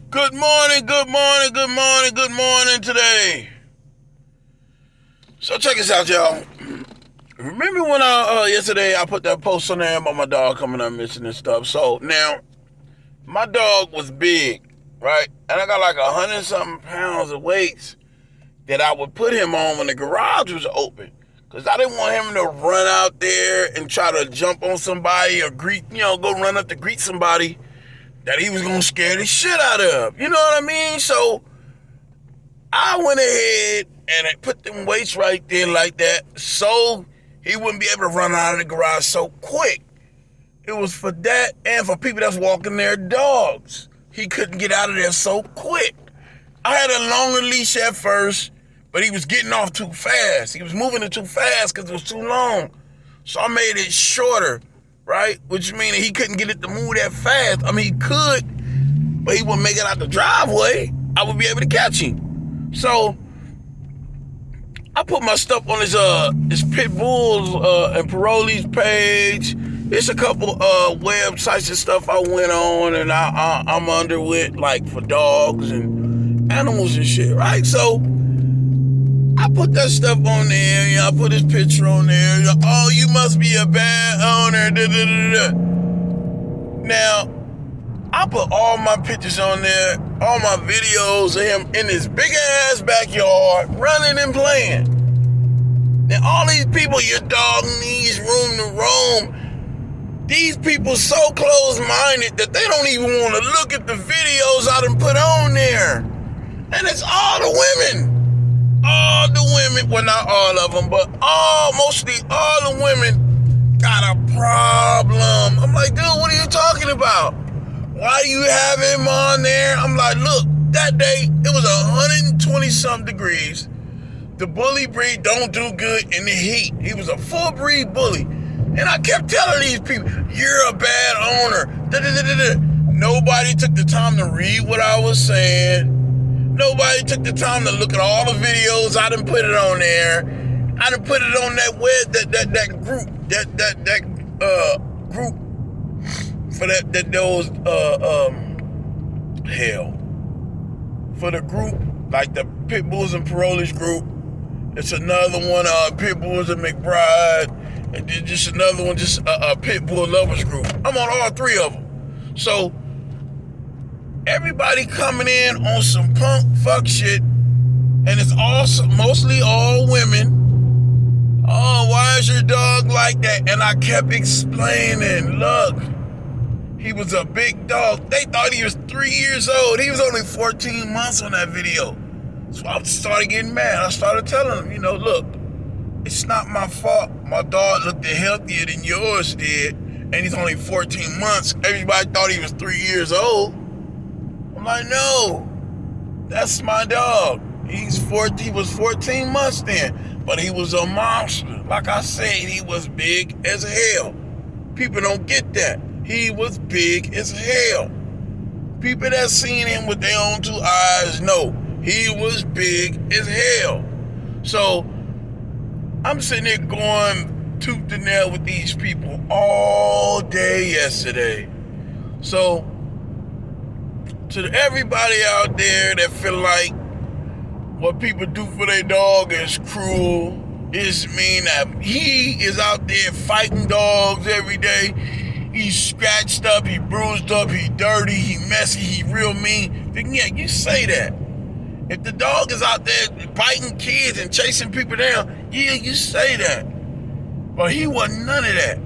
Good morning, good morning, good morning, good morning today. So check this out, y'all. Remember when yesterday I put that post on there about my dog coming up missing and stuff? So now, my dog was big, right? And I got like 100-something pounds of weights that I would put him on when the garage was open. Because I didn't want him to run out there and try to jump on somebody or go run up to greet somebody that he was going to scare the shit out of. You know what I mean? So I went ahead and I put them weights right there like that so he wouldn't be able to run out of the garage so quick. It was for that and for people that's walking their dogs. He couldn't get out of there so quick. I had a longer leash at first, but he was getting off too fast. He was moving it too fast because it was too long. So I made it shorter, right? Which means he couldn't get it to move that fast. I mean, he could, but he wouldn't make it out the driveway. I would be able to catch him. So I put my stuff on his Pit Bulls and Parolee's page. It's a couple websites and stuff I went on, and I'm under with, like, for dogs and animals and shit, right? So I put that stuff on there. I put his picture on there. Oh, you must be a bad owner. Da, da, da, da. Now, I put all my pictures on there, all my videos of him in his big ass backyard, running and playing. Now, all these people, your dog needs room to roam. These people so close-minded that they don't even want to look at the videos I done put on there. And it's all the women. All the women, well, not all of them, but mostly all the women got a problem. I'm like, dude, what are you talking about? Why do you have him on there? I'm like, look, that day, it was 120-something degrees. The bully breed don't do good in the heat. He was a full breed bully. And I kept telling these people, you're a bad owner. Da-da-da-da-da. Nobody took the time to read what I was saying. Nobody took the time to look at all the videos. I done put it on there. I done put it on that web, that group, that group for for the group, like the Pit Bulls and Parolee's group. It's another one, Pit Bulls and McBride, and then just another one, just a Pit Bull lovers group. I'm on all three of them. So everybody coming in on some punk fuck shit, and it's also mostly all women. Oh, why is your dog like that? And I kept explaining, look, he was a big dog. They thought he was 3 years old. He was only 14 months on that video. So I started getting mad. I started telling him, look, it's not my fault. My dog looked healthier than yours did, and he's only 14 months. Everybody thought he was 3 years old. I'm like, no, that's my dog. He was 14 months then, but he was a monster. Like I said, he was big as hell. People don't get that. He was big as hell. People that seen him with their own two eyes know he was big as hell. So I'm sitting there going tooth and nail with these people all day yesterday. So to everybody out there that feel like what people do for their dog is cruel, is mean, that he is out there fighting dogs every day. He's scratched up, he bruised up, he dirty, he messy, he real mean. Then yeah, you say that. If the dog is out there biting kids and chasing people down, yeah, you say that. But he wasn't none of that.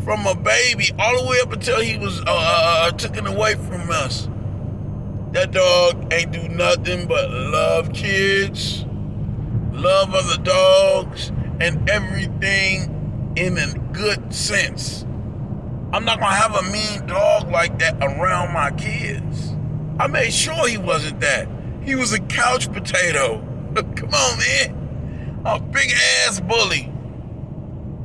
From a baby all the way up until he was taken away from us. That dog ain't do nothing but love kids, love other dogs, and everything in a good sense. I'm not gonna have a mean dog like that around my kids. I made sure he wasn't that. He was a couch potato. Come on, man. A big ass bully.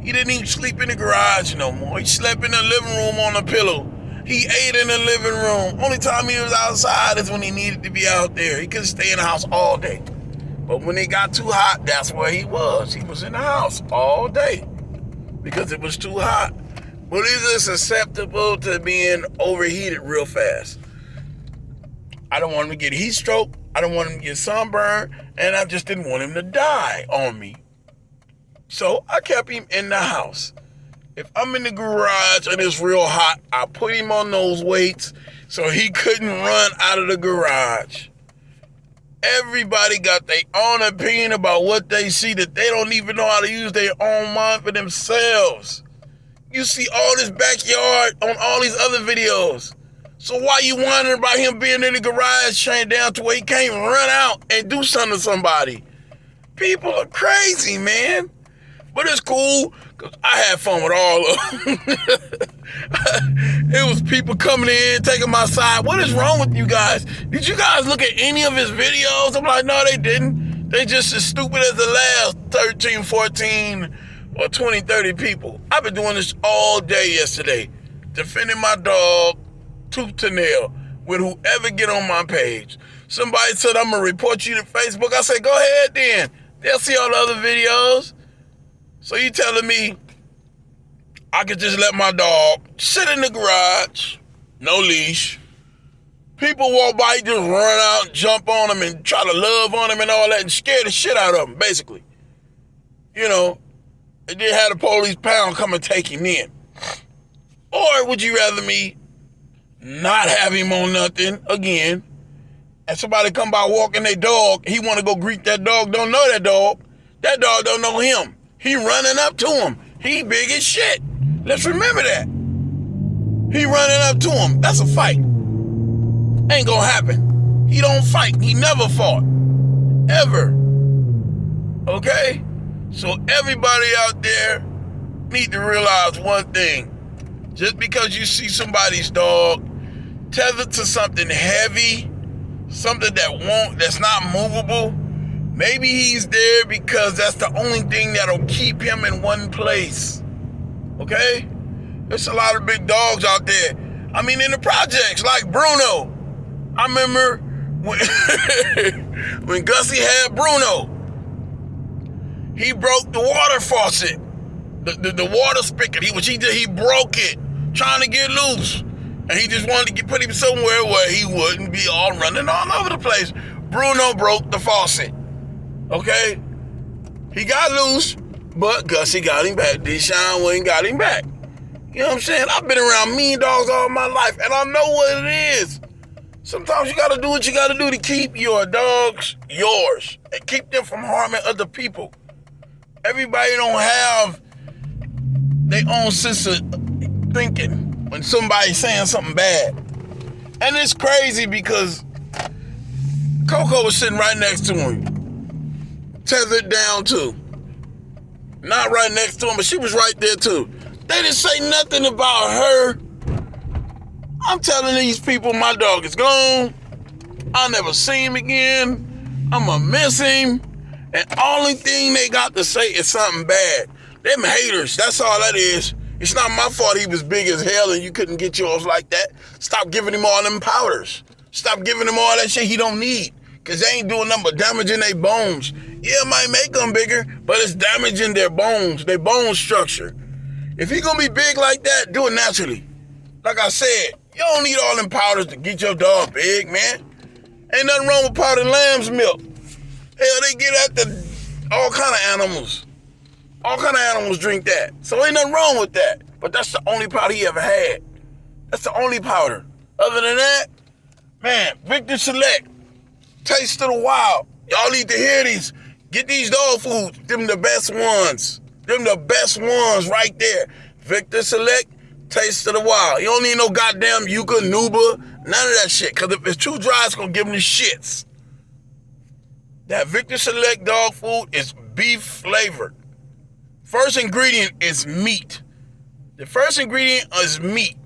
He didn't even sleep in the garage no more. He slept in the living room on a pillow. He ate in the living room. Only time he was outside is when he needed to be out there. He couldn't stay in the house all day. But when it got too hot, that's where he was. He was in the house all day because it was too hot. But he's susceptible to being overheated real fast. I don't want him to get heat stroke. I don't want him to get sunburn. And I just didn't want him to die on me. So I kept him in the house. If I'm in the garage and it's real hot, I put him on those weights so he couldn't run out of the garage. Everybody got their own opinion about what they see that they don't even know how to use their own mind for themselves. You see all this backyard on all these other videos. So why you wondering about him being in the garage chained down to where he can't run out and do something to somebody? People are crazy, man. But it's cool, because I had fun with all of them. It was people coming in, taking my side. What is wrong with you guys? Did you guys look at any of his videos? I'm like, no, they didn't. They just as stupid as the last 13, 14, or 20, 30 people. I've been doing this all day yesterday, defending my dog tooth to nail with whoever get on my page. Somebody said, I'm going to report you to Facebook. I said, go ahead then. They'll see all the other videos. So you telling me I could just let my dog sit in the garage, no leash. People walk by, just run out, jump on him and try to love on him and all that and scare the shit out of him, basically. You know, and then have the police pound come and take him in. Or would you rather me not have him on nothing again, and somebody come by walking their dog, he want to go greet that dog, don't know that dog don't know him. He running up to him. He big as shit. Let's remember that. He running up to him. That's a fight. Ain't gonna happen. He don't fight. He never fought. Ever. Okay? So everybody out there need to realize one thing. Just because you see somebody's dog tethered to something heavy, something that's not movable, maybe he's there because that's the only thing that'll keep him in one place. Okay? There's a lot of big dogs out there. I mean, in the projects, like Bruno. I remember when Gussie had Bruno, he broke the water faucet, the water spigot. He broke it, trying to get loose. And he just wanted to put him somewhere where he wouldn't be all running all over the place. Bruno broke the faucet. Okay? He got loose, but Gussie got him back. Deshaun Wayne got him back. You know what I'm saying? I've been around mean dogs all my life, and I know what it is. Sometimes you got to do what you got to do to keep your dogs yours and keep them from harming other people. Everybody don't have their own sense of thinking when somebody's saying something bad. And it's crazy because Coco was sitting right next to him. Tethered down too. Not right next to him, but she was right there too. They didn't say nothing about her. I'm telling these people my dog is gone. I'll never see him again. I'ma miss him. And only thing they got to say is something bad. Them haters, that's all that is. It's not my fault he was big as hell and you couldn't get yours like that. Stop giving him all them powders. Stop giving him all that shit he don't need. Because they ain't doing nothing but damaging their bones. Yeah, it might make them bigger, but it's damaging their bones, their bone structure. If he gonna be big like that, do it naturally. Like I said, you don't need all them powders to get your dog big, man. Ain't nothing wrong with powdered lamb's milk. Hell, they get at all kind of animals. All kind of animals drink that. So ain't nothing wrong with that. But that's the only powder he ever had. That's the only powder. Other than that, man, Victor Select, Taste of the Wild. Y'all need to hear these. Get these dog foods. Them the best ones. Them the best ones right there. Victor Select, Taste of the Wild. You don't need no goddamn Yucca, Nuba, none of that shit. Because if it's too dry, it's going to give them the shits. That Victor Select dog food is beef flavored. First ingredient is meat. The first ingredient is meat.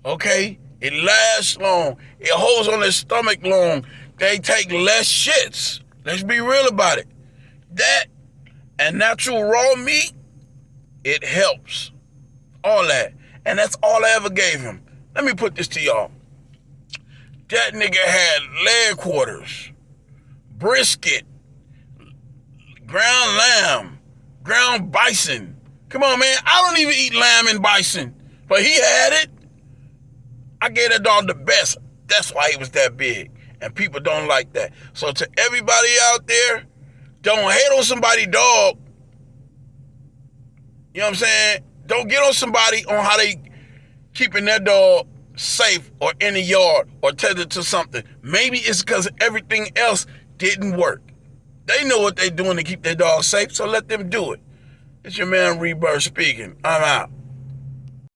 Okay? It lasts long. It holds on their stomach long. They take less shits. Let's be real about it. That and natural raw meat, it helps. All that. And that's all I ever gave him. Let me put this to y'all. That nigga had leg quarters, brisket, ground lamb, ground bison. Come on, man. I don't even eat lamb and bison. But he had it. I gave that dog the best. That's why he was that big. And people don't like that. So to everybody out there, don't hate on somebody's dog. You know what I'm saying? Don't get on somebody on how they keeping their dog safe or in the yard or tethered to something. Maybe it's because everything else didn't work. They know what they're doing to keep their dog safe, so let them do it. It's your man Rebirth speaking. I'm out.